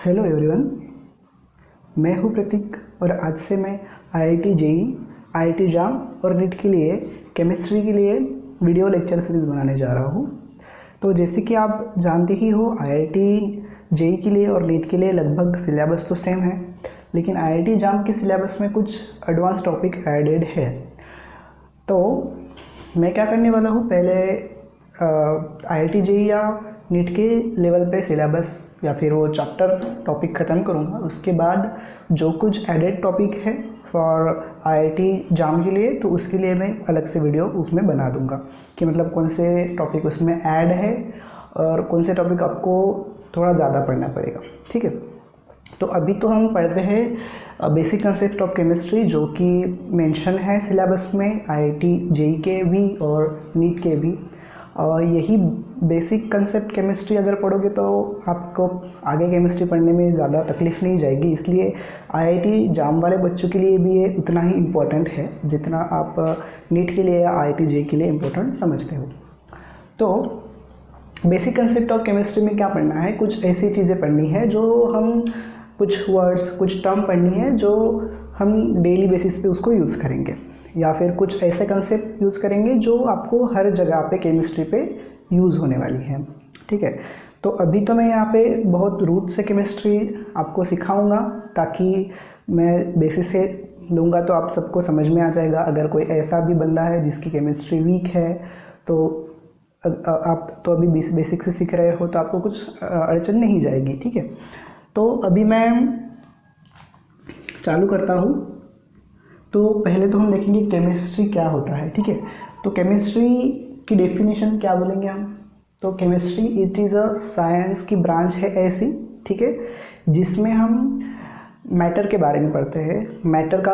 Hello everyone, मैं हूं प्रतीक और आज से मैं आईआईटी जेईई, आईआईटी जाम और नीट के लिए केमिस्ट्री के लिए वीडियो लेक्चर सीरीज़ बनाने जा रहा हूं। तो जैसे कि आप जानते ही हो, आईआईटी जेईई के लिए और नीट के लिए लगभग सिलेबस तो सेम है, लेकिन आईआईटी जाम के सिलेबस में कुछ एडवांस टॉपिक एडेड है। तो मैं क्या करने वाला हूँ, पहले आईआईटी जेईई या नीट के लेवल पे सिलेबस या फिर वो चैप्टर टॉपिक ख़त्म करूँगा। उसके बाद जो कुछ एडेड टॉपिक है फॉर आईआईटी जाम के लिए, तो उसके लिए मैं अलग से वीडियो उसमें बना दूँगा कि मतलब कौन से टॉपिक उसमें ऐड है और कौन से टॉपिक आपको थोड़ा ज़्यादा पढ़ना पड़ेगा। ठीक है, तो अभी तो हम पढ़ते हैं बेसिक कंसेप्ट ऑफ केमिस्ट्री, जो कि मेंशन है सिलेबस में आईआईटी जेईई के भी और नीट के भी। और यही बेसिक कंसेप्ट केमिस्ट्री अगर पढ़ोगे तो आपको आगे केमिस्ट्री पढ़ने में ज़्यादा तकलीफ़ नहीं जाएगी। इसलिए आईआईटी जाम वाले बच्चों के लिए भी ये उतना ही इम्पोर्टेंट है जितना आप नीट के लिए या आईआईटी जेईई के लिए इम्पोर्टेंट समझते हो। तो बेसिक कंसेप्ट ऑफ केमिस्ट्री में क्या पढ़ना है, कुछ ऐसी चीज़ें पढ़नी है जो हम, कुछ वर्ड्स, कुछ टर्म पढ़नी है जो हम डेली बेसिस पे उसको यूज़ करेंगे, या फिर कुछ ऐसे कंसेप्ट यूज़ करेंगे जो आपको हर जगह पे केमिस्ट्री पे यूज़ होने वाली है। ठीक है, तो अभी तो मैं यहाँ पे बहुत रूट से केमिस्ट्री आपको सिखाऊंगा, ताकि मैं बेसिस से लूँगा तो आप सबको समझ में आ जाएगा। अगर कोई ऐसा भी बंदा है जिसकी केमिस्ट्री वीक है, तो आप तो अभी बेसिक से सीख रहे हो तो आपको कुछ अड़चन नहीं जाएगी। ठीक है, तो अभी मैं चालू करता हूँ। तो पहले तो हम देखेंगे केमिस्ट्री क्या होता है। ठीक है, तो केमिस्ट्री की डेफिनेशन क्या बोलेंगे हम, तो chemistry it is a science की ब्रांच है ऐसी, ठीक है, जिसमें हम मैटर के बारे में पढ़ते हैं। मैटर का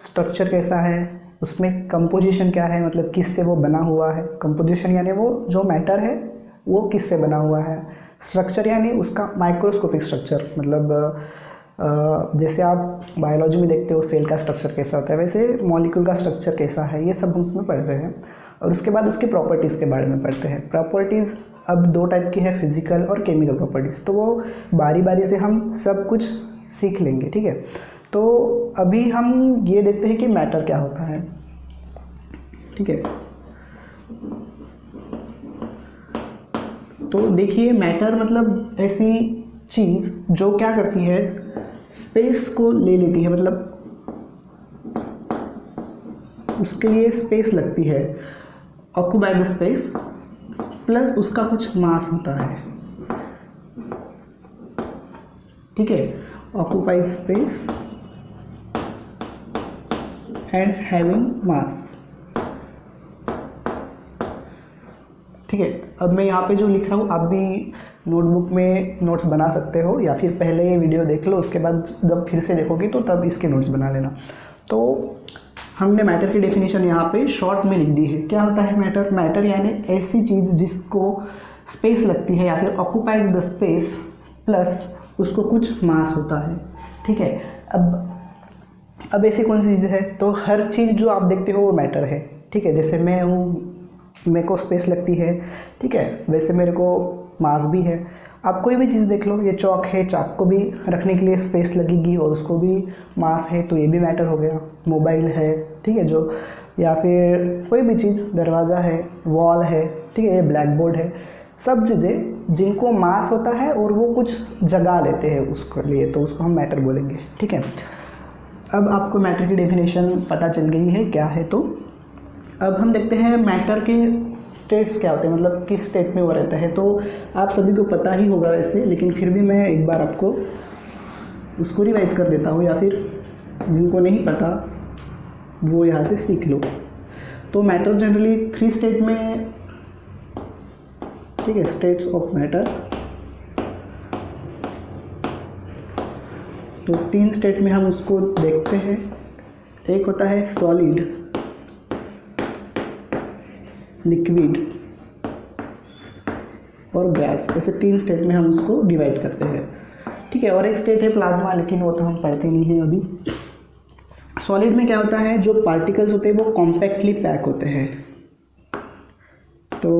स्ट्रक्चर कैसा है, उसमें कंपोजिशन क्या है, मतलब किससे वो बना हुआ है। कंपोजिशन यानी वो जो मैटर है वो किससे बना हुआ है। स्ट्रक्चर यानी उसका माइक्रोस्कोपिक स्ट्रक्चर, मतलब जैसे आप बायोलॉजी में देखते हो सेल का स्ट्रक्चर कैसा होता है, वैसे मॉलिक्यूल का स्ट्रक्चर कैसा है, ये सब हम उसमें पढ़ते हैं। और उसके बाद उसकी प्रॉपर्टीज़ के बारे में पढ़ते हैं। प्रॉपर्टीज़ अब दो टाइप की है, फिजिकल और केमिकल प्रॉपर्टीज़, तो वो बारी बारी से हम सब कुछ सीख लेंगे। ठीक है, तो अभी हम ये देखते हैं कि मैटर क्या होता है। ठीक है, तो देखिए मैटर मतलब ऐसी चीज़ जो क्या करती है, स्पेस को ले लेती है, मतलब उसके लिए स्पेस लगती है, ऑक्यूपाई द स्पेस, प्लस उसका कुछ मास होता है। ठीक है, occupied space and having mass. ठीक है, अब मैं यहाँ पे जो लिख रहा हूँ आप भी नोटबुक में नोट्स बना सकते हो, या फिर पहले ये वीडियो देख लो, उसके बाद जब फिर से देखोगे तो तब इसके नोट्स बना लेना। तो हमने मैटर की डेफिनेशन यहाँ पे शॉर्ट में लिख दी है। क्या होता है मैटर? मैटर यानी ऐसी चीज़ जिसको स्पेस लगती है या फिर ऑक्यूपाइज द स्पेस, प्लस उसको कुछ मास होता है। ठीक है, अब ऐसी कौन सी चीज़ है, तो हर चीज़ जो आप देखते हो वो मैटर है। ठीक है, जैसे मैं हूँ, मेरे को स्पेस लगती है, ठीक है, वैसे मेरे को मास भी है। आप कोई भी चीज़ देख लो, ये चौक है, चाक को भी रखने के लिए स्पेस लगेगी और उसको भी मास है, तो ये भी मैटर हो गया। मोबाइल है, ठीक है, जो, या फिर कोई भी चीज़, दरवाज़ा है, वॉल है, ठीक है, ये ब्लैक बोर्ड है, सब चीज़ें जिनको मास होता है और वो कुछ जगह लेते हैं उसके लिए, तो उसको हम मैटर बोलेंगे। ठीक है, अब आपको मैटर की डेफिनेशन पता चल गई है क्या है। तो अब हम देखते हैं मैटर के स्टेट्स क्या होते हैं, मतलब किस स्टेट में वो रहता है। तो आप सभी को पता ही होगा वैसे, लेकिन फिर भी मैं एक बार आपको उसको रिवाइज कर देता हूँ, या फिर जिनको नहीं पता वो यहाँ से सीख लो। तो मैटर जनरली 3 स्टेट में, ठीक है, स्टेट्स ऑफ मैटर। तो 3 स्टेट में हम उसको देखते हैं। एक होता है सॉलिड, लिक्विड और गैस, ऐसे 3 स्टेट में हम उसको डिवाइड करते हैं। ठीक है, और एक स्टेट है प्लाज्मा, लेकिन वो तो हम पढ़ते नहीं हैं अभी। सॉलिड में क्या होता है, जो पार्टिकल्स होते हैं वो कॉम्पैक्टली पैक होते हैं, तो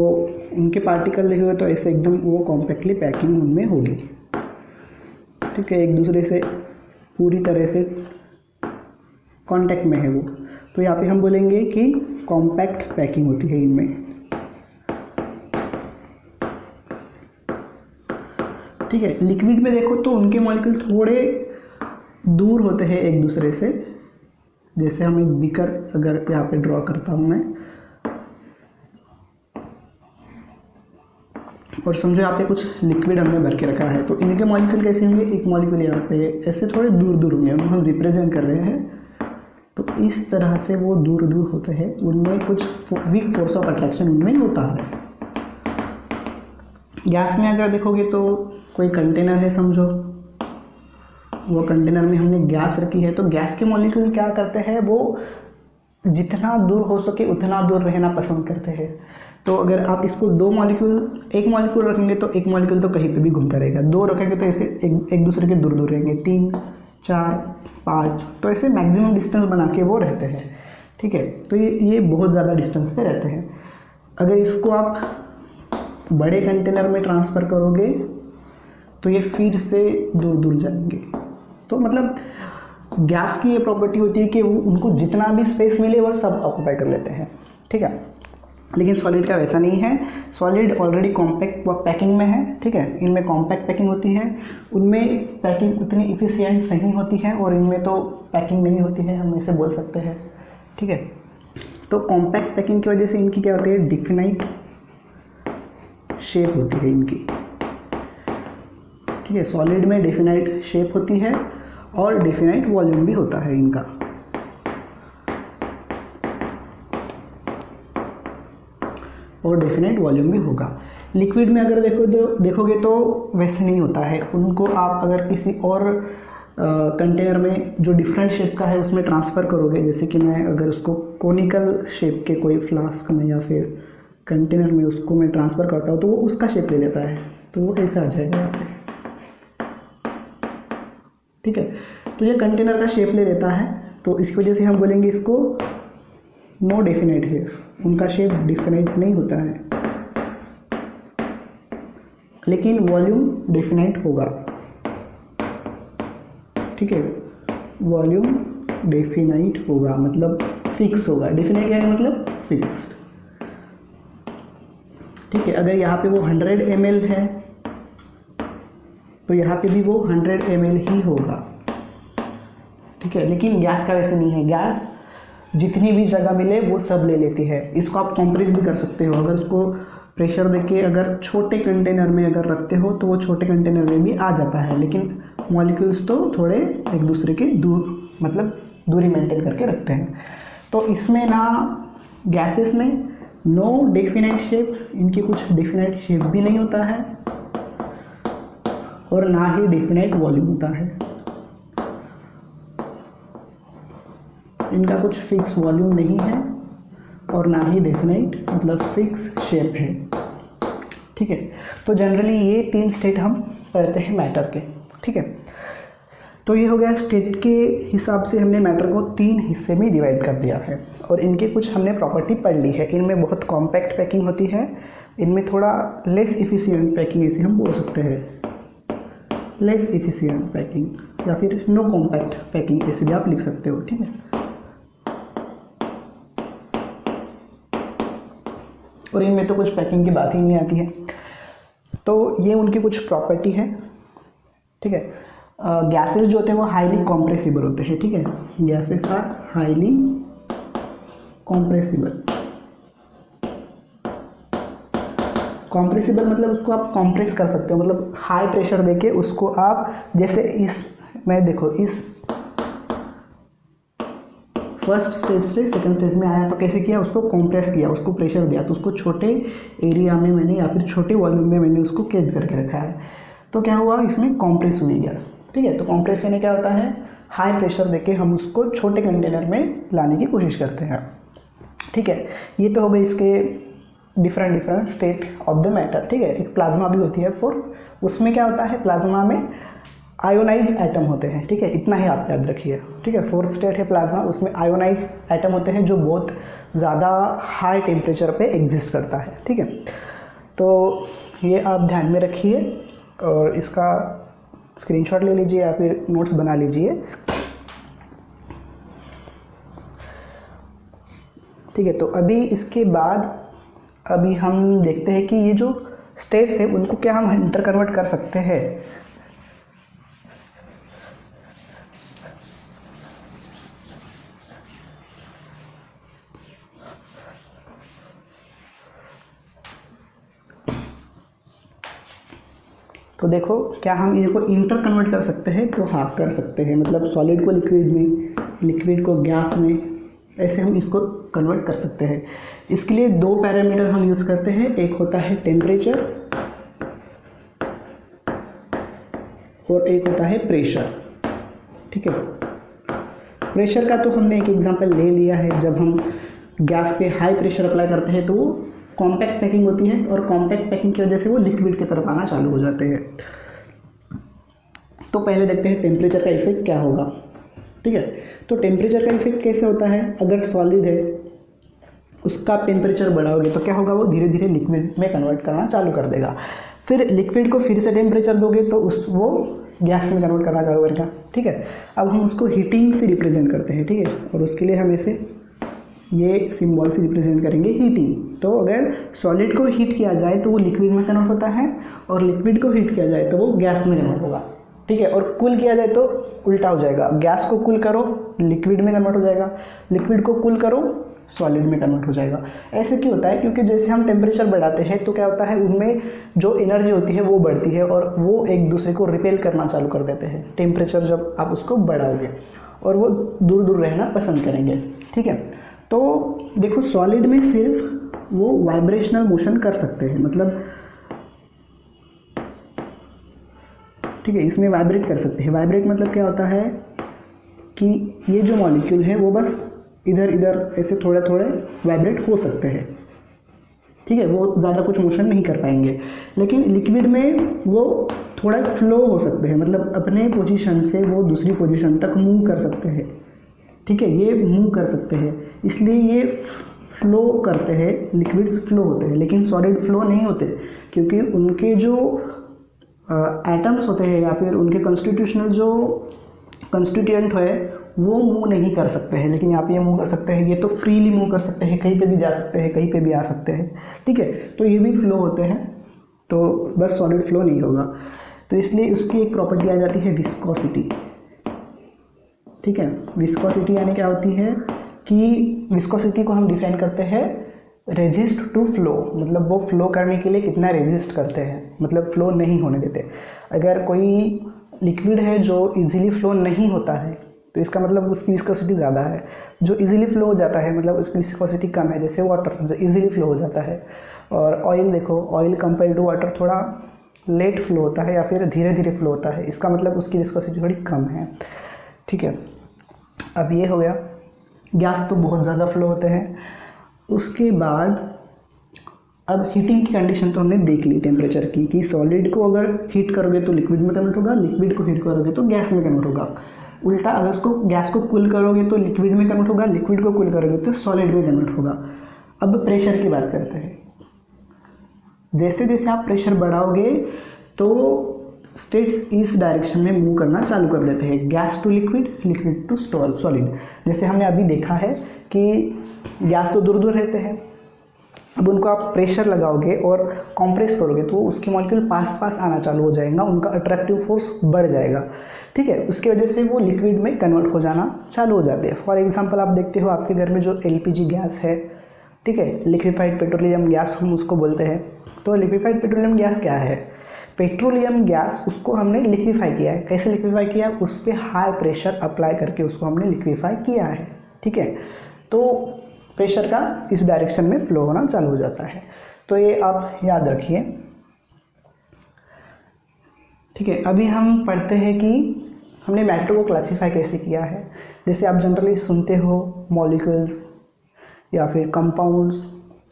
उनके पार्टिकल लिखे हुए तो ऐसे एकदम वो कॉम्पैक्टली पैकिंग उनमें होगी। ठीक है, एक दूसरे से पूरी तरह से कांटेक्ट में है वो, तो यहाँ पे हम बोलेंगे कि कॉम्पैक्ट पैकिंग होती है इनमें। ठीक है, लिक्विड में देखो तो उनके मॉलिक्यूल थोड़े दूर होते हैं एक दूसरे से। जैसे हम एक बीकर अगर यहाँ पे ड्रॉ करता हूँ मैं, और समझो यहाँ पे कुछ लिक्विड हमने भर के रखा है, तो इनके मॉलिक्यूल कैसे होंगे, एक मॉलिक्यूल यहाँ पे ऐसे थोड़े दूर दूर होंगे, उनको हम रिप्रेजेंट कर रहे हैं, तो इस तरह से वो दूर दूर होते हैं, उनमें कुछ वीक फोर्स ऑफ अट्रैक्शन उनमें होता है। गैस में अगर देखोगे तो कोई कंटेनर है समझो, वो कंटेनर में हमने गैस रखी है, तो गैस के मॉलिक्यूल क्या करते हैं, वो जितना दूर हो सके उतना दूर रहना पसंद करते हैं। तो अगर आप इसको एक मॉलिक्यूल रखेंगे तो एक मॉलिक्यूल तो कहीं पे भी घूमता रहेगा, दो रखेंगे तो ऐसे एक दूसरे के दूर दूर रहेंगे, 3 4 5, तो ऐसे मैक्सिमम डिस्टेंस बना के वो रहते हैं। ठीक है, तो ये बहुत ज़्यादा डिस्टेंस पे रहते हैं। अगर इसको आप बड़े कंटेनर में ट्रांसफ़र करोगे तो ये फिर से दूर दूर जाएंगे। तो मतलब गैस की ये प्रॉपर्टी होती है कि वो उनको जितना भी स्पेस मिले वो सब ऑक्यूपाई कर लेते हैं। ठीक है, लेकिन सॉलिड का वैसा नहीं है, सॉलिड ऑलरेडी कॉम्पैक्ट पैकिंग में है। ठीक है, इनमें कॉम्पैक्ट पैकिंग होती है, उनमें पैकिंग उतनी इफिशिएंट नहीं होती है, और इनमें तो पैकिंग नहीं होती है, हम ऐसे बोल सकते हैं। ठीक है, तो कॉम्पैक्ट पैकिंग की वजह से इनकी क्या होती है, डिफिनाइट शेप होती है इनकी। ठीक है, सॉलिड में डिफिनाइट शेप होती है और डिफिनाइट वॉल्यूम भी होता है इनका। और डेफिनेट वॉल्यूम भी होगा। लिक्विड में अगर देखोगे तो वैसे नहीं होता है, उनको आप अगर किसी और कंटेनर में जो डिफरेंट शेप का है उसमें ट्रांसफ़र करोगे, जैसे कि मैं अगर उसको कोनिकल शेप के कोई फ्लास्क में या फिर कंटेनर में उसको मैं ट्रांसफ़र करता हूँ तो वो उसका शेप ले लेता है, तो वो ऐसा आ जाएगा यहाँ पे। ठीक है, तो ये कंटेनर का शेप ले लेता है, तो इसकी वजह से हम बोलेंगे इसको नो डेफिनेट है, उनका शेप डिफिनेट नहीं होता है, लेकिन वॉल्यूम डेफिनेट होगा। ठीक है, वॉल्यूम डेफिनेट होगा मतलब फिक्स होगा। डेफिनेट यानी मतलब फिक्स। ठीक है, अगर यहाँ पे वो 100 ml है तो यहाँ पे भी वो 100 ml ही होगा। ठीक है, लेकिन गैस का वैसे नहीं है, गैस जितनी भी जगह मिले वो सब ले लेती है। इसको आप कंप्रेस भी कर सकते हो, अगर उसको प्रेशर देके अगर छोटे कंटेनर में अगर रखते हो तो वो छोटे कंटेनर में भी आ जाता है, लेकिन मॉलिक्यूल्स तो थोड़े एक दूसरे के दूर मतलब दूरी मेंटेन करके रखते हैं। तो इसमें ना गैसेस में नो डेफिनेट शेप, इनकी कुछ डेफिनेट शेप भी नहीं होता है, और ना ही डेफिनेट वॉल्यूम होता है। इनका कुछ फिक्स वॉल्यूम नहीं है और ना ही डेफिनेट मतलब फिक्स शेप है। ठीक है, तो जनरली ये 3 स्टेट हम पढ़ते हैं मैटर के। ठीक है, तो ये हो गया स्टेट के हिसाब से हमने मैटर को 3 हिस्से में डिवाइड कर दिया है, और इनके कुछ हमने प्रॉपर्टी पढ़ ली है। इनमें बहुत कॉम्पैक्ट पैकिंग होती है, इनमें थोड़ा लेस इफिशिएंट पैकिंग ऐसे हम बोल सकते हैं, लेस इफिशिएंट पैकिंग या फिर नो कॉम्पैक्ट पैकिंग ऐसे भी आप लिख सकते हो। ठीक है, और इनमें तो कुछ पैकिंग की बात ही नहीं आती है। तो ये उनकी कुछ प्रॉपर्टी है। ठीक है, गैसेस जो होते हैं वो हाईली कॉम्प्रेसिबल होते हैं। ठीक है, gases are highly compressible. Compressible मतलब उसको आप कॉम्प्रेस कर सकते हो, मतलब हाई प्रेशर देके उसको आप, जैसे मैं देखो इस फर्स्ट स्टेज से सेकंड स्टेज में आया तो कैसे किया, उसको कॉम्प्रेस किया, उसको प्रेशर दिया, तो उसको छोटे एरिया में मैंने या फिर छोटे वॉल्यूम में मैंने उसको कैद करके रखा है, तो क्या हुआ, इसमें कॉम्प्रेस हुई गैस। ठीक है, तो कॉम्प्रेस यानी क्या होता है, हाई प्रेशर देके हम उसको छोटे कंटेनर में लाने की कोशिश करते हैं। ठीक है, ये तो हो गई इसके different state of the matter. ठीक है, एक प्लाज्मा भी होती है फोर्थ, उसमें क्या होता है, प्लाज्मा में आयोनाइज एटम होते हैं। ठीक है, इतना ही आप याद रखिए। ठीक है, फोर्थ स्टेट है प्लाज्मा, उसमें आयोनाइज एटम होते हैं जो बहुत ज़्यादा हाई टेम्परेचर पे एग्जिस्ट करता है। ठीक है, तो ये आप ध्यान में रखिए और इसका स्क्रीनशॉट ले लीजिए या फिर नोट्स बना लीजिए। ठीक है, तो अभी इसके बाद अभी हम देखते हैं कि ये जो स्टेट्स है उनको क्या हम इंटर कन्वर्ट कर सकते हैं। तो देखो क्या हम इसको इंटर कन्वर्ट कर सकते हैं, तो हाँ कर सकते हैं। मतलब सॉलिड को लिक्विड में, लिक्विड को गैस में, ऐसे हम इसको कन्वर्ट कर सकते हैं। इसके लिए दो पैरामीटर हम यूज़ करते हैं, एक होता है टेम्परेचर और एक होता है प्रेशर। ठीक है, प्रेशर का तो हमने एक एग्जांपल ले लिया है, जब हम गैस पे हाई प्रेशर अप्लाई करते हैं तो वो कॉम्पैक्ट पैकिंग होती है और कॉम्पैक्ट पैकिंग की वजह से वो लिक्विड की तरफ आना चालू हो जाते हैं। तो पहले देखते हैं टेम्परेचर का इफेक्ट क्या होगा। ठीक है, तो टेम्परेचर का इफेक्ट कैसे होता है, अगर सॉलिड है उसका टेम्परेचर बढ़ाओगे तो क्या होगा, वो धीरे धीरे लिक्विड में कन्वर्ट करना चालू कर देगा। फिर लिक्विड को फिर से टेम्परेचर दोगे तो वो गैस में कन्वर्ट करना चालू करेगा। ठीक है, अब हम उसको हीटिंग से रिप्रेजेंट करते हैं। ठीक है, और उसके लिए हम ऐसे ये सिंबल से रिप्रेजेंट करेंगे हीटिंग। तो अगर सॉलिड को हीट किया जाए तो वो लिक्विड में कन्वर्ट होता है और लिक्विड को हीट किया जाए तो वो गैस में कन्वर्ट होगा। ठीक है, और कूल किया जाए तो उल्टा हो जाएगा, गैस को कूल करो लिक्विड में कन्वर्ट हो जाएगा, लिक्विड को कूल करो सॉलिड में कन्वर्ट हो जाएगा। ऐसे क्यों होता है, क्योंकि जैसे हम टेम्परेचर बढ़ाते हैं तो क्या होता है, उनमें जो एनर्जी होती है वो बढ़ती है और वो एक दूसरे को रिपेल करना चालू कर देते हैं। टेम्परेचर जब आप उसको बढ़ाओगे और वो दूर दूर रहना पसंद करेंगे। ठीक है, तो देखो सॉलिड में सिर्फ वो वाइब्रेशनल मोशन कर सकते हैं, मतलब ठीक है, इसमें वाइब्रेट कर सकते हैं। वाइब्रेट मतलब क्या होता है कि ये जो मॉलिक्यूल है वो बस इधर इधर ऐसे थोड़े थोड़े वाइब्रेट हो सकते हैं। ठीक है, वो ज़्यादा कुछ मोशन नहीं कर पाएंगे। लेकिन लिक्विड में वो थोड़ा फ्लो हो सकते हैं, मतलब अपने पोजीशन से वो दूसरी पोजीशन तक मूव कर सकते हैं। ठीक है, ये मूव कर सकते हैं, इसलिए ये फ्लो करते हैं, लिक्विड्स फ्लो होते हैं। लेकिन सॉलिड फ्लो नहीं होते, क्योंकि उनके जो एटम्स होते हैं या फिर उनके कॉन्स्टिट्यूशनल जो कंस्टिट्यूएंट है वो मूव नहीं कर सकते हैं। लेकिन यहाँ पे ये मूव कर सकते हैं, ये तो फ्रीली मूव कर सकते हैं, कहीं पे भी जा सकते हैं, कहीं पे भी आ सकते हैं। ठीक है, तो ये भी फ्लो होते हैं, तो बस सॉलिड फ्लो नहीं होगा। तो इसलिए उसकी एक प्रॉपर्टी आ जाती है विस्कोसिटी। ठीक है, विस्कोसिटी यानी क्या होती है कि विस्कोसिटी को हम डिफाइन करते हैं रेजिस्ट टू फ्लो, मतलब वो फ्लो करने के लिए कितना रेजिस्ट करते हैं, मतलब फ्लो नहीं होने देते। अगर कोई लिक्विड है जो इजीली फ्लो नहीं होता है तो इसका मतलब उसकी विस्कोसिटी ज़्यादा है। जो इजीली फ्लो हो जाता है मतलब उसकी विस्कोसिटी कम है, जैसे वाटर जो इजीली फ्लो हो जाता है। और ऑयल देखो, ऑयल कंपेयर टू वाटर थोड़ा लेट फ्लो होता है या फिर धीरे धीरे फ्लो होता है, इसका मतलब उसकी विस्कोसिटी थोड़ी कम है। ठीक है, अब ये हो गया। गैस तो बहुत ज़्यादा फ्लो होते हैं। उसके बाद अब हीटिंग की कंडीशन तो हमने देख ली टेम्परेचर की, कि सॉलिड को अगर हीट करोगे तो लिक्विड में कन्वर्ट होगा, लिक्विड को हीट करोगे तो गैस में कन्वर्ट होगा। उल्टा अगर उसको गैस को कूल करोगे तो लिक्विड में कन्वर्ट होगा, लिक्विड को कूल करोगे तो सॉलिड में कन्वर्ट होगा। अब प्रेशर की बात करते हैं। जैसे जैसे आप प्रेशर बढ़ाओगे तो स्टेट्स इस डायरेक्शन में मूव करना चालू कर देते हैं, gas to liquid, liquid to solid. जैसे हमने अभी देखा है कि गैस तो दूर दूर रहते हैं, अब उनको आप प्रेशर लगाओगे और कंप्रेस करोगे तो उसके मॉलिक्यूल पास पास आना चालू हो जाएगा, उनका अट्रैक्टिव फोर्स बढ़ जाएगा। ठीक है, उसकी वजह से वो लिक्विड में कन्वर्ट हो जाना चालू हो जाते हैं। फॉर एग्जांपल आप देखते हो आपके घर में जो एलपीजी गैस है, ठीक है, लिक्विफाइड पेट्रोलियम गैस हम उसको बोलते हैं। तो लिक्विफाइड पेट्रोलियम गैस क्या है, पेट्रोलियम गैस उसको हमने लिक्विफाई किया है। कैसे लिक्विफाई किया, उस पर हाई प्रेशर अप्लाई करके उसको हमने लिक्विफाई किया है। ठीक है, तो प्रेशर का इस डायरेक्शन में फ्लो होना चालू हो जाता है, तो ये आप याद रखिए। ठीक है, अभी हम पढ़ते हैं कि हमने मैटर को क्लासीफाई कैसे किया है। जैसे आप जनरली सुनते हो मॉलिक्यूल्स या फिर कंपाउंड्स।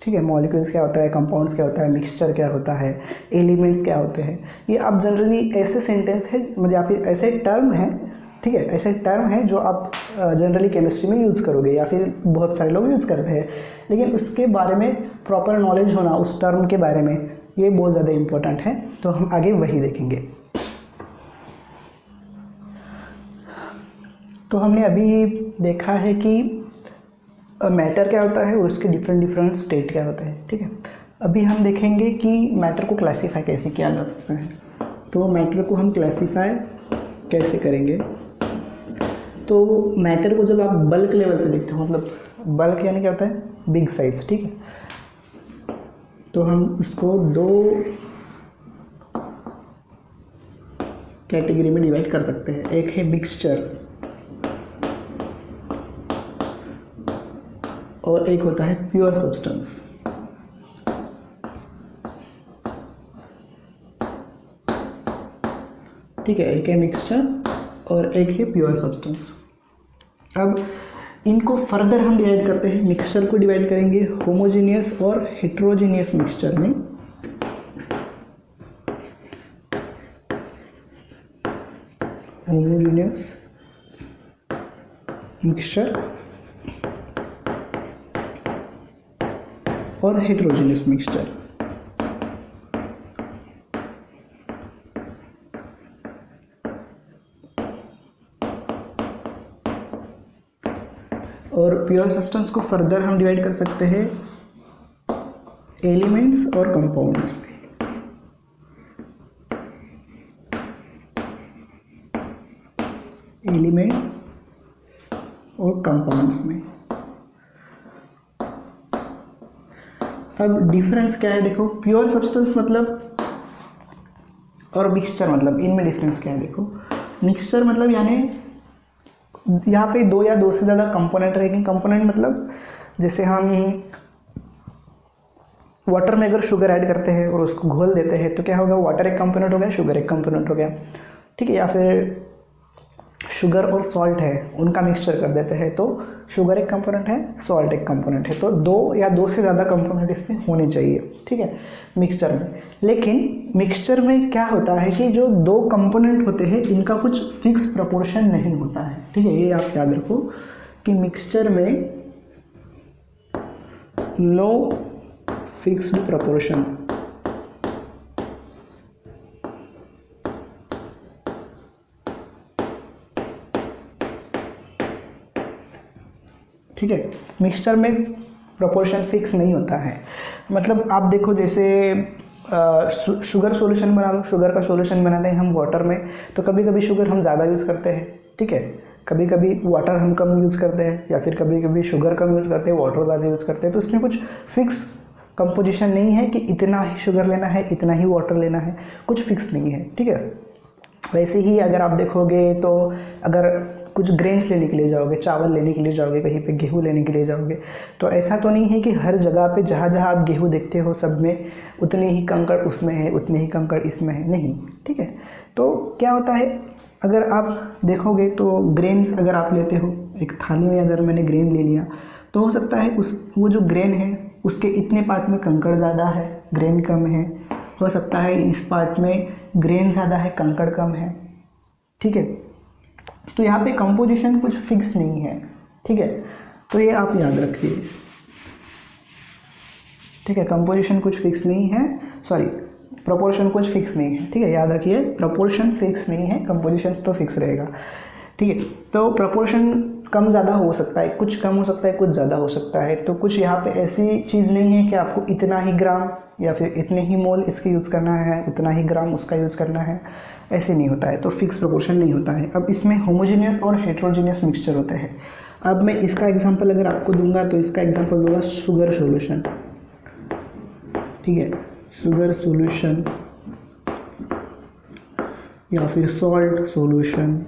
ठीक है, मॉलिक्यूल्स क्या होता है, कंपाउंड्स क्या होता है, मिक्सचर क्या होता है, एलिमेंट्स क्या होते हैं, ये आप जनरली ऐसे सेंटेंस है मतलब या फिर ऐसे टर्म हैं। ठीक है, ऐसे टर्म है जो आप जनरली केमिस्ट्री में यूज़ करोगे या फिर बहुत सारे लोग यूज़ करते हैं, लेकिन उसके बारे में प्रॉपर नॉलेज होना उस टर्म के बारे में, ये बहुत ज़्यादा इम्पोर्टेंट है। तो हम आगे वही देखेंगे। तो हमने अभी देखा है कि मैटर क्या होता है और उसके डिफरेंट स्टेट क्या होता है, ठीक है। अभी हम देखेंगे कि मैटर को क्लासीफाई कैसे किया जा सकता है। तो मैटर को हम क्लासीफाई कैसे करेंगे, तो मैटर को जब आप बल्क लेवल पे देखते हो, मतलब बल्क यानी क्या होता है, बिग साइज, ठीक है। तो हम उसको दो कैटेगरी में डिवाइड कर सकते हैं। एक है मिक्सचर और एक होता है प्योर सब्सटेंस। ठीक है, एक है मिक्सचर और एक है प्योर सब्सटेंस। अब इनको फर्दर हम डिवाइड करते हैं। मिक्सचर को डिवाइड करेंगे होमोजेनियस और हेट्रोजेनियस मिक्सचर में। होमोजेनियस मिक्सचर और हेट्रोजेनियस मिक्सचर। और प्योर सब्सटेंस को फर्दर हम डिवाइड कर सकते हैं एलिमेंट्स और कंपाउंड्स में। एलिमेंट और कंपाउंड्स में। अब डिफरेंस क्या है, देखो प्योर सब्सटेंस मतलब और मिक्सचर मतलब, इनमें डिफरेंस क्या है। देखो मिक्सचर मतलब यानी यहाँ पे दो या दो से ज़्यादा कंपोनेंट रहेंगे। कंपोनेंट मतलब जैसे हम वाटर में अगर शुगर ऐड करते हैं और उसको घोल देते हैं तो क्या होगा, वाटर एक कंपोनेंट हो गया, शुगर एक कंपोनेंट हो गया, ठीक है। या फिर शुगर और सॉल्ट है, उनका मिक्सचर कर देते हैं तो शुगर एक कंपोनेंट है, सॉल्ट एक कंपोनेंट है। तो दो या दो से ज़्यादा कंपोनेंट इसमें होने चाहिए, ठीक है, मिक्सचर में। लेकिन मिक्सचर में क्या होता है कि जो दो कंपोनेंट होते हैं इनका कुछ फिक्स प्रपोर्शन नहीं होता है, ठीक है। ये आप याद रखो कि मिक्सचर में नो फिक्स्ड प्रपोर्शन, ठीक है। मिक्सचर में प्रोपोर्शन फिक्स नहीं होता है। मतलब आप देखो जैसे शुगर सॉल्यूशन बना लो, शुगर का सॉल्यूशन बनाते हैं हम वाटर में, तो कभी कभी शुगर हम ज़्यादा यूज़ करते हैं, ठीक है। कभी कभी वाटर हम कम यूज़ करते हैं या फिर कभी कभी शुगर कम यूज़ करते हैं, वाटर ज़्यादा यूज़ करते हैं। तो इसमें कुछ फिक्स कंपोजिशन नहीं है कि इतना ही शुगर लेना है, इतना ही वाटर लेना है, कुछ फिक्स नहीं है, ठीक है। वैसे ही अगर आप देखोगे तो अगर कुछ ग्रेन्स लेने के लिए जाओगे, चावल लेने के लिए जाओगे, कहीं पे गेहूँ लेने के लिए जाओगे, तो ऐसा तो नहीं है कि हर जगह पे जहाँ जहाँ आप गेहूँ देखते हो सब में उतने ही कंकड़ उसमें है, उतने ही कंकड़ इसमें है, नहीं, ठीक है। तो क्या होता है, अगर आप देखोगे तो ग्रेन्स अगर आप लेते हो, एक थाली में अगर मैंने ग्रेन ले लिया तो हो सकता है वो जो ग्रेन है उसके इतने पार्ट में कंकड़ ज़्यादा है, ग्रेन कम है। हो सकता है इस पार्ट में ग्रेन ज़्यादा है, कंकड़ कम है, ठीक है। तो यहाँ पे कंपोजिशन कुछ फिक्स नहीं है, ठीक है। तो ये आप याद रखिए, ठीक है। कंपोजिशन कुछ फिक्स नहीं है, सॉरी प्रोपोर्शन कुछ फिक्स नहीं है, ठीक है, याद रखिए। प्रोपोर्शन फिक्स नहीं है, कंपोजिशन तो फिक्स रहेगा, ठीक है। तो प्रोपोर्शन कम ज़्यादा हो सकता है, कुछ कम हो सकता है, कुछ ज़्यादा हो सकता है। तो कुछ यहाँ पे ऐसी चीज़ नहीं है कि आपको इतना ही ग्राम या फिर इतने ही मोल इसके यूज़ करना है, उतना ही ग्राम उसका यूज़ करना है, ऐसे नहीं होता है। तो फिक्स प्रोपोर्शन नहीं होता है। अब इसमें होमोजेनियस और हेट्रोजेनियस मिक्सचर होते हैं। अब मैं इसका एग्जांपल अगर आपको दूंगा तो इसका एग्जांपल दूंगा शुगर सॉल्यूशन, ठीक है, शुगर सॉल्यूशन या फिर सॉल्ट सॉल्यूशन।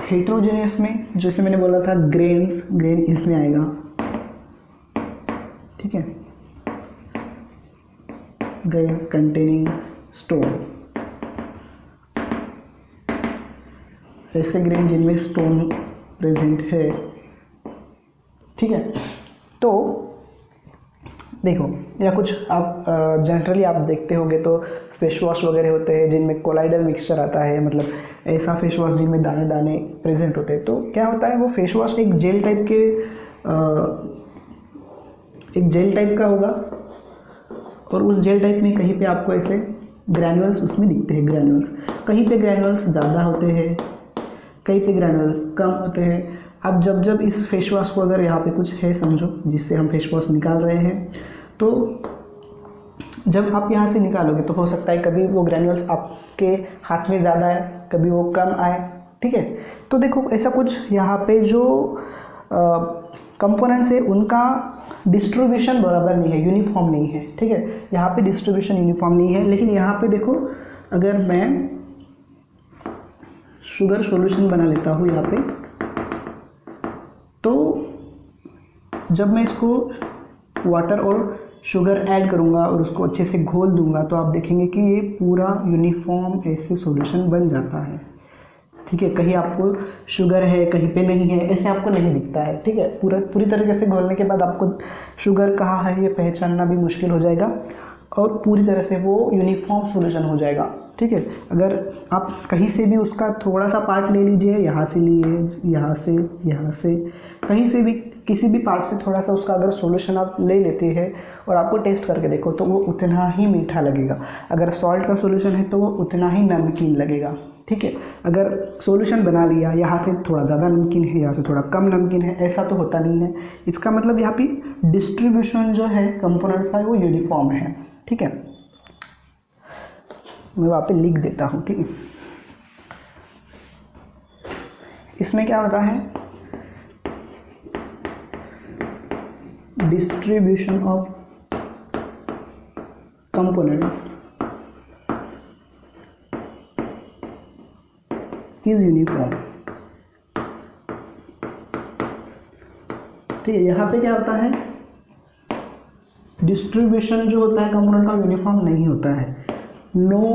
हेट्रोजेनियस में जैसे मैंने बोला था ग्रेन इसमें आएगा, ठीक है, ग्रेन्स कंटेनिंग स्टोन, ऐसे ग्रेन जिनमें स्टोन प्रेजेंट है, ठीक है। तो देखो, या कुछ आप जनरली आप देखते होंगे तो फेस वॉश वगैरह होते हैं जिनमें कोलाइडल मिक्सचर आता है, मतलब ऐसा फेस वॉश जिनमें दाने दाने प्रेजेंट होते हैं। तो क्या होता है, वो फेस वॉश एक जेल टाइप का होगा और उस जेल टाइप में कहीं पे आपको ऐसे ग्रैनुअल्स उसमें दिखते हैं। ग्रैनुअल्स कहीं पे ग्रैनुअल्स ज़्यादा होते हैं, कहीं पे ग्रैनुअल्स कम होते हैं। अब जब इस फेस वॉश को अगर यहाँ पे कुछ है समझो जिससे हम फेस वॉश निकाल रहे हैं, तो जब आप यहाँ से निकालोगे तो हो सकता है कभी वो ग्रैनुअल्स आपके हाथ में ज़्यादा आए, कभी वो कम आए, ठीक है। तो देखो ऐसा कुछ यहाँ पे जो कंपोनेंट्स है उनका डिस्ट्रीब्यूशन बराबर नहीं है, यूनिफॉर्म नहीं है, ठीक है। यहाँ पे डिस्ट्रीब्यूशन यूनिफॉर्म नहीं है, लेकिन यहाँ पे देखो अगर मैं शुगर सॉल्यूशन बना लेता हूँ यहाँ पे, तो जब मैं इसको वाटर और शुगर ऐड करूँगा और उसको अच्छे से घोल दूँगा तो आप देखेंगे कि ये पूरा यूनिफॉर्म ऐसे सॉल्यूशन बन जाता है, ठीक है। कहीं आपको शुगर है कहीं पे नहीं है, ऐसे आपको नहीं दिखता है, ठीक है। पूरी तरीके से घोलने के बाद आपको शुगर कहाँ है ये पहचानना भी मुश्किल हो जाएगा और पूरी तरह से वो यूनिफॉर्म सॉल्यूशन हो जाएगा, ठीक है। अगर आप कहीं से भी उसका थोड़ा सा पार्ट ले लीजिए, यहाँ से लिए, यहाँ से कहीं से भी किसी भी पार्ट से थोड़ा सा उसका अगर सॉल्यूशन आप ले लेते हैं और आपको टेस्ट करके देखो तो वो उतना ही मीठा लगेगा। अगर सॉल्ट का सॉल्यूशन है तो वो उतना ही नमकीन लगेगा, ठीक है। अगर सॉल्यूशन बना लिया, यहाँ से थोड़ा ज़्यादा नमकीन है, यहाँ से थोड़ा कम नमकीन है, ऐसा तो होता नहीं है। इसका मतलब यहाँ पे डिस्ट्रीब्यूशन जो है कंपोनेंट्स का वो यूनिफॉर्म है, ठीक है। मैं वहाँ पे लिख देता हूँ, ठीक है। इसमें क्या होता है, distribution of components is uniform, ठीक है। यहाँ पे क्या होता है, डिस्ट्रीब्यूशन जो होता है कंपोनेंट का यूनिफॉर्म नहीं होता है। No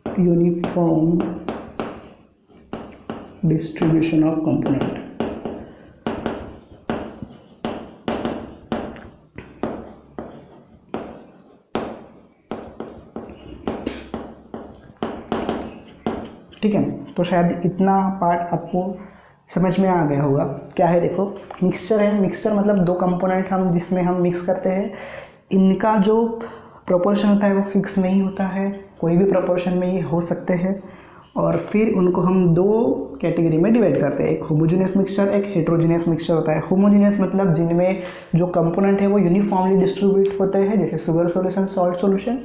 uniform distribution of component, ठीक है। तो शायद इतना पार्ट आपको समझ में आ गया होगा। क्या है देखो, मिक्सचर है। मिक्सचर मतलब दो कंपोनेंट हम जिसमें हम मिक्स करते हैं, इनका जो प्रोपोर्शन होता है वो फिक्स नहीं होता है, कोई भी प्रोपोर्शन में ये हो सकते हैं और फिर उनको हम दो कैटेगरी में डिवाइड करते हैं। एक होमोजेनियस मिक्सचर, एक हेट्रोजेनियस मिक्सचर होता है। होमोजेनियस मतलब जिनमें जो कंपोनेंट है वो यूनिफॉर्मली डिस्ट्रीब्यूट होते हैं, जैसे sugar solution, salt solution.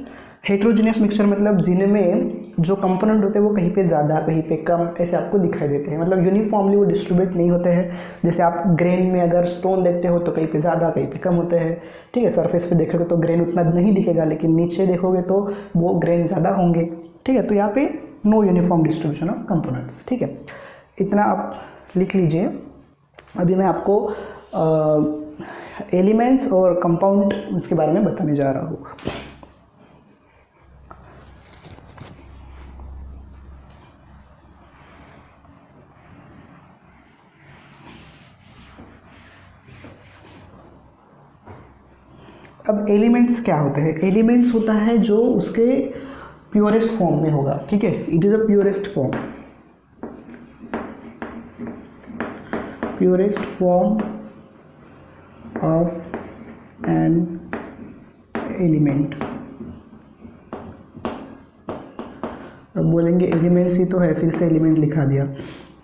Heterogeneous mixture मतलब जिनमें जो कंपोनेंट होते हैं वो कहीं पे ज़्यादा कहीं पे कम ऐसे आपको दिखाई देते हैं, मतलब यूनिफॉर्मली वो डिस्ट्रीब्यूट नहीं होते हैं। जैसे आप ग्रेन में अगर स्टोन देखते हो तो कहीं पे ज़्यादा कहीं पे कम होते हैं, ठीक है। सरफेस पे देखोगे तो ग्रेन उतना नहीं दिखेगा, लेकिन नीचे देखोगे तो वो ग्रेन ज़्यादा होंगे, ठीक है। तो यहाँ पे no uniform distribution of components, ठीक है। इतना आप लिख लीजिए। अभी मैं आपको एलिमेंट्स और कंपाउंड के बारे में बताने जा रहा हूँ। अब एलिमेंट्स क्या होते हैं, एलिमेंट्स होता है जो उसके प्योरेस्ट फॉर्म में होगा, ठीक है। It is a purest form, purest form of an element. अब बोलेंगे एलिमेंट्स ही तो है, फिर से एलिमेंट लिखा दिया।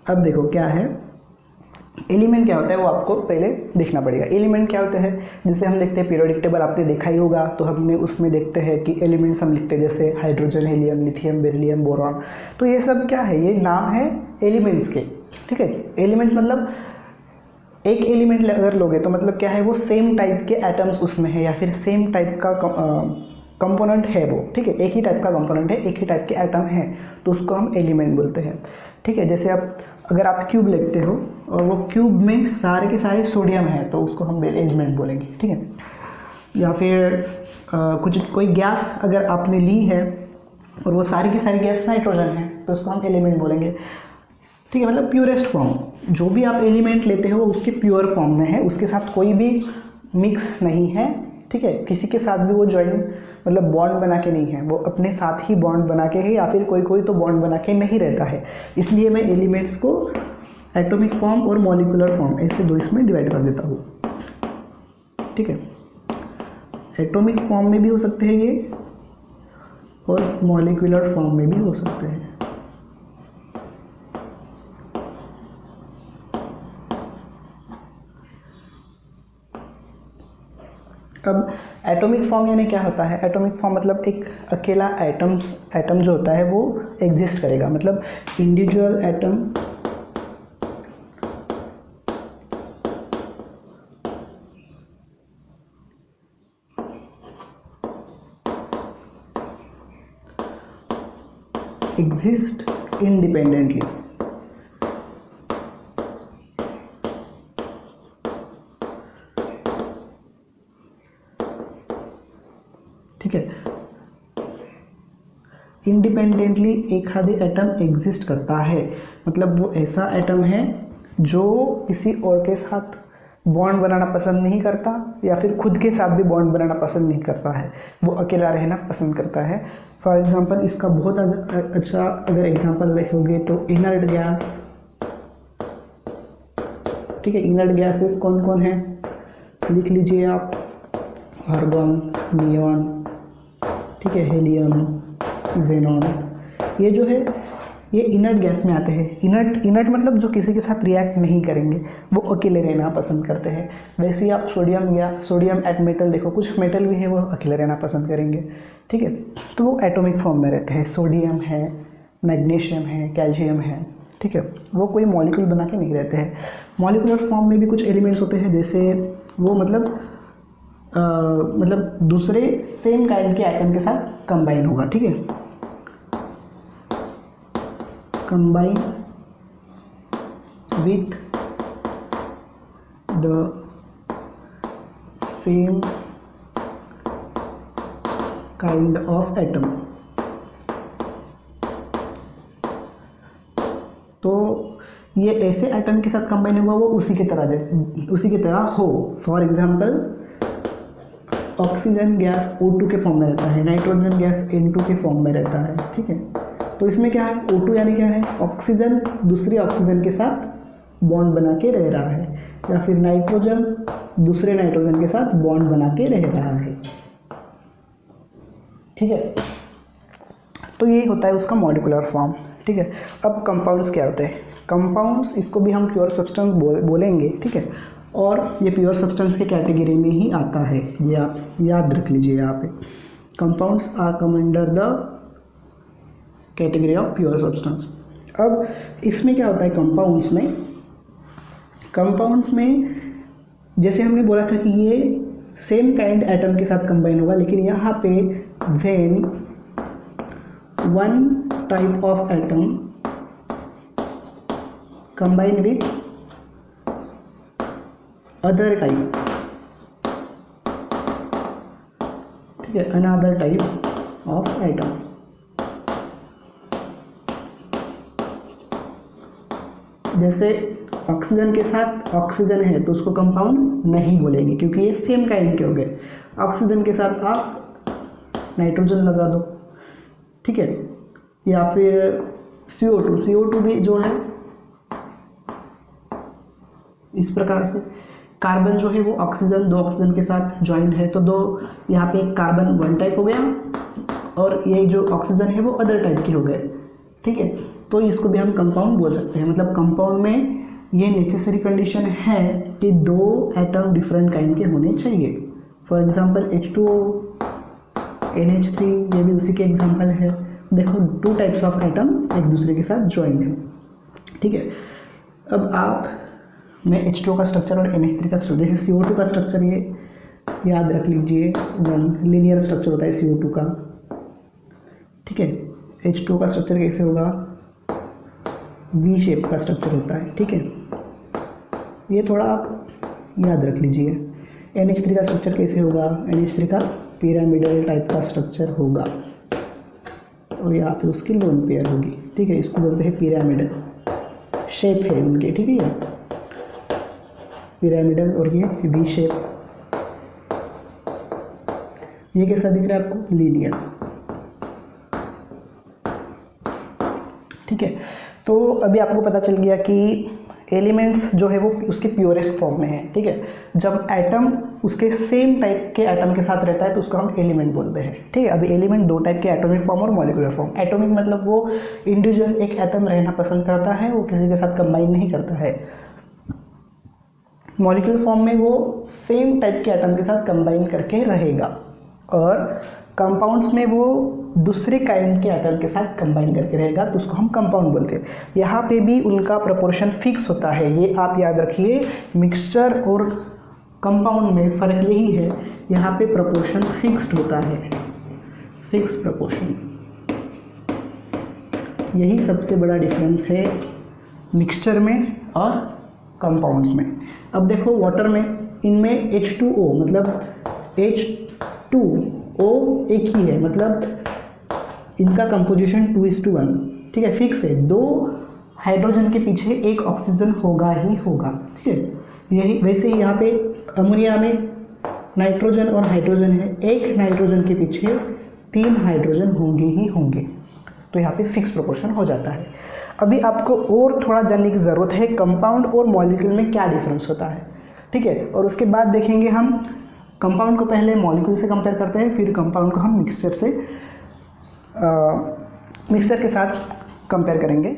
अब देखो क्या है एलिमेंट, क्या होता है वो आपको पहले देखना पड़ेगा। एलिमेंट क्या होते हैं, जैसे हम देखते हैं पीरियोडिक टेबल आपने देखा ही होगा, तो हमने उसमें देखते हैं कि एलिमेंट्स हम लिखते हैं जैसे hydrogen, helium, lithium, beryllium, boron. तो ये सब क्या है, ये नाम है एलिमेंट्स के, ठीक है। एलिमेंट्स मतलब एक एलिमेंट अगर लोगे तो मतलब क्या है, वो सेम टाइप के एटम्स उसमें है या फिर सेम टाइप का कंपोनेंट है वो, ठीक है। एक ही टाइप का कंपोनेंट है, एक ही टाइप के एटम है, तो उसको हम एलिमेंट बोलते हैं, ठीक है। जैसे आप अगर आप क्यूब लेते हो और वो क्यूब में सारे के सारे सोडियम है तो उसको हम एलिमेंट बोलेंगे, ठीक है। या फिर कोई गैस अगर आपने ली है और वो सारी की सारी गैस नाइट्रोजन है तो उसको हम एलिमेंट बोलेंगे, ठीक है। मतलब प्योरेस्ट फॉर्म, जो भी आप एलिमेंट लेते हो उसके प्योर फॉर्म में है, उसके साथ कोई भी मिक्स नहीं है, ठीक है। किसी के साथ भी वो ज्वाइन मतलब बॉन्ड बना के नहीं है, वो अपने साथ ही बॉन्ड बना के है, या फिर कोई तो बॉन्ड बना के नहीं रहता है। इसलिए मैं एलिमेंट्स को एटॉमिक फॉर्म और मॉलिक्यूलर फॉर्म ऐसे दो इसमें डिवाइड कर देता हूँ, ठीक है। एटॉमिक फॉर्म में भी हो सकते हैं ये और मॉलिक्यूलर फॉर्म में भी हो सकते हैं। अब एटॉमिक फॉर्म यानी क्या होता है? एटॉमिक फॉर्म मतलब एक अकेला एटम जो होता है वो एग्जिस्ट करेगा, मतलब इंडिविजुअल एटम एग्जिस्ट इंडिपेंडेंटली। ठीक है, इंडिपेंडेंटली एक आधे एटम एग्जिस्ट करता है, मतलब वो ऐसा एटम है जो किसी और के साथ बॉन्ड बनाना पसंद नहीं करता या फिर खुद के साथ भी बॉन्ड बनाना पसंद नहीं करता है, वो अकेला रहना पसंद करता है। फॉर एग्जांपल इसका बहुत अच्छा अगर एग्जांपल देखोगे तो इनर्ट गैस। ठीक है, इनर्ट गैसेस कौन कौन है लिख लीजिए आप, आर्गन, नियॉन, ठीक है, हेलियम, जेनॉन, ये जो है ये इनर्ट गैस में आते हैं। इनर्ट मतलब जो किसी के साथ रिएक्ट नहीं करेंगे, वो अकेले रहना पसंद करते हैं। वैसे ही आप सोडियम एट मेटल देखो, कुछ मेटल भी है वो अकेले रहना पसंद करेंगे। ठीक है, तो वो एटॉमिक फॉर्म में रहते हैं। सोडियम है, मैग्नीशियम है, कैल्शियम है, ठीक है, वो कोई मॉलिक्यूल बना के नहीं रहते हैं। मॉलिक्यूलर फॉर्म में भी कुछ एलिमेंट्स होते हैं, जैसे वो मतलब दूसरे सेम काइंड के एटम के साथ कंबाइन होगा। ठीक है, combine with the same kind of atom. तो ये ऐसे एटम के साथ कंबाइन होगा वो उसी की तरह हो। For example oxygen gas O2 के फॉर्म में रहता है, नाइट्रोजन गैस N2 के फॉर्म में रहता है। ठीक है, तो इसमें क्या है, O2 यानी क्या है, ऑक्सीजन दूसरे ऑक्सीजन के साथ बॉन्ड बना के रह रहा है, या फिर नाइट्रोजन दूसरे नाइट्रोजन के साथ बॉन्ड बना के रह रहा है। ठीक है, तो ये होता है उसका मॉलिक्यूलर फॉर्म। ठीक है, अब कंपाउंड्स क्या होते हैं? कंपाउंड्स, इसको भी हम प्योर सब्सटेंस बोलेंगे। ठीक है, और ये प्योर सब्सटेंस के कैटेगरी में ही आता है, ये आप याद रख लीजिए यहाँ पे। Compounds are come under the category of pure substance. अब इसमें क्या होता है कंपाउंड्स में जैसे हमने बोला था कि ये सेम काइंड एटम के साथ कंबाइन होगा, लेकिन यहाँ पे when one type of atom combine with other type, ठीक है, अनदर टाइप ऑफ एटम। जैसे ऑक्सीजन के साथ ऑक्सीजन है तो उसको कंपाउंड नहीं बोलेंगे क्योंकि ये सेम काइंड के हो गए। ऑक्सीजन के साथ आप नाइट्रोजन लगा दो, ठीक है, या फिर CO2 भी जो है इस प्रकार से। कार्बन जो है वो ऑक्सीजन, दो ऑक्सीजन के साथ ज्वाइंट है तो दो, यहाँ पे कार्बन वन टाइप हो गया और ये जो ऑक्सीजन है वो अदर टाइप के हो गए। ठीक है, तो इसको भी हम कंपाउंड बोल सकते हैं। मतलब कंपाउंड में ये नेसेसरी कंडीशन है कि दो एटम डिफरेंट काइंड के होने चाहिए। फॉर एग्जांपल H2O, NH3, ये भी उसी के एग्जांपल है। देखो, दो टाइप्स ऑफ एटम एक दूसरे के साथ ज्वाइंट है। ठीक है, अब मैं H2O का स्ट्रक्चर और NH3 का स्ट्रक्चर, जैसे CO2 का स्ट्रक्चर ये याद रख लीजिए, लीनियर स्ट्रक्चर होता है CO2 का। ठीक है, H2O का स्ट्रक्चर कैसे होगा, V शेप का स्ट्रक्चर होता है। ठीक है, ये थोड़ा आप याद रख लीजिए। NH3 का स्ट्रक्चर कैसे होगा, NH3 का पिरामिडल टाइप का स्ट्रक्चर होगा और यहाँ पे उसकी लोन पेयर होगी। ठीक है, इसको बोलते हैं पिरामिडल शेप है उनके। ठीक है, पिरामिडल और ये V शेप। ये कैसा दिख रहा है आपको, लीनियर। ठीक है, तो अभी आपको पता चल गया कि एलिमेंट्स जो है वो उसके प्योरेस्ट फॉर्म में है। ठीक है, जब एटम उसके सेम टाइप के एटम के साथ रहता है तो उसको हम एलिमेंट बोलते हैं। ठीक है, अभी एलिमेंट दो टाइप के, एटॉमिक फॉर्म और मॉलिक्यूलर फॉर्म। एटॉमिक मतलब वो इंडिविजुअल एक एटम रहना पसंद करता है, वो किसी के साथ कंबाइन नहीं करता है। मॉलिक्यूलर फॉर्म में वो सेम टाइप के एटम के साथ कंबाइन करके रहेगा, और कंपाउंड्स में वो दूसरे काइंड के एटम के साथ कंबाइन करके रहेगा, तो उसको हम कंपाउंड बोलते हैं। यहाँ पे भी उनका प्रोपोर्शन फिक्स होता है, ये आप याद रखिए। मिक्सचर और कंपाउंड में फ़र्क यही है, यहाँ पे प्रोपोर्शन फिक्स्ड होता है, फिक्स प्रोपोर्शन। यही सबसे बड़ा डिफरेंस है मिक्सचर में और कंपाउंड्स में। अब देखो वाटर में, इनमें H2O मतलब H2O एक ही है, मतलब इनका कंपोजिशन 2:1। ठीक है, फिक्स है, 2 हाइड्रोजन के पीछे एक ऑक्सीजन होगा ही होगा। ठीक है, यही वैसे ही यहाँ पे अमोनिया में नाइट्रोजन और हाइड्रोजन है, एक नाइट्रोजन के पीछे 3 हाइड्रोजन होंगे ही होंगे, तो यहाँ पे फिक्स प्रोपोर्शन हो जाता है। अभी आपको और थोड़ा जानने की ज़रूरत है कंपाउंड और मॉलिक्यूल में क्या डिफरेंस होता है। ठीक है, और उसके बाद देखेंगे हम कंपाउंड को पहले मॉलिक्यूल से कंपेयर करते हैं, फिर कंपाउंड को हम मिक्सचर के साथ कंपेयर करेंगे।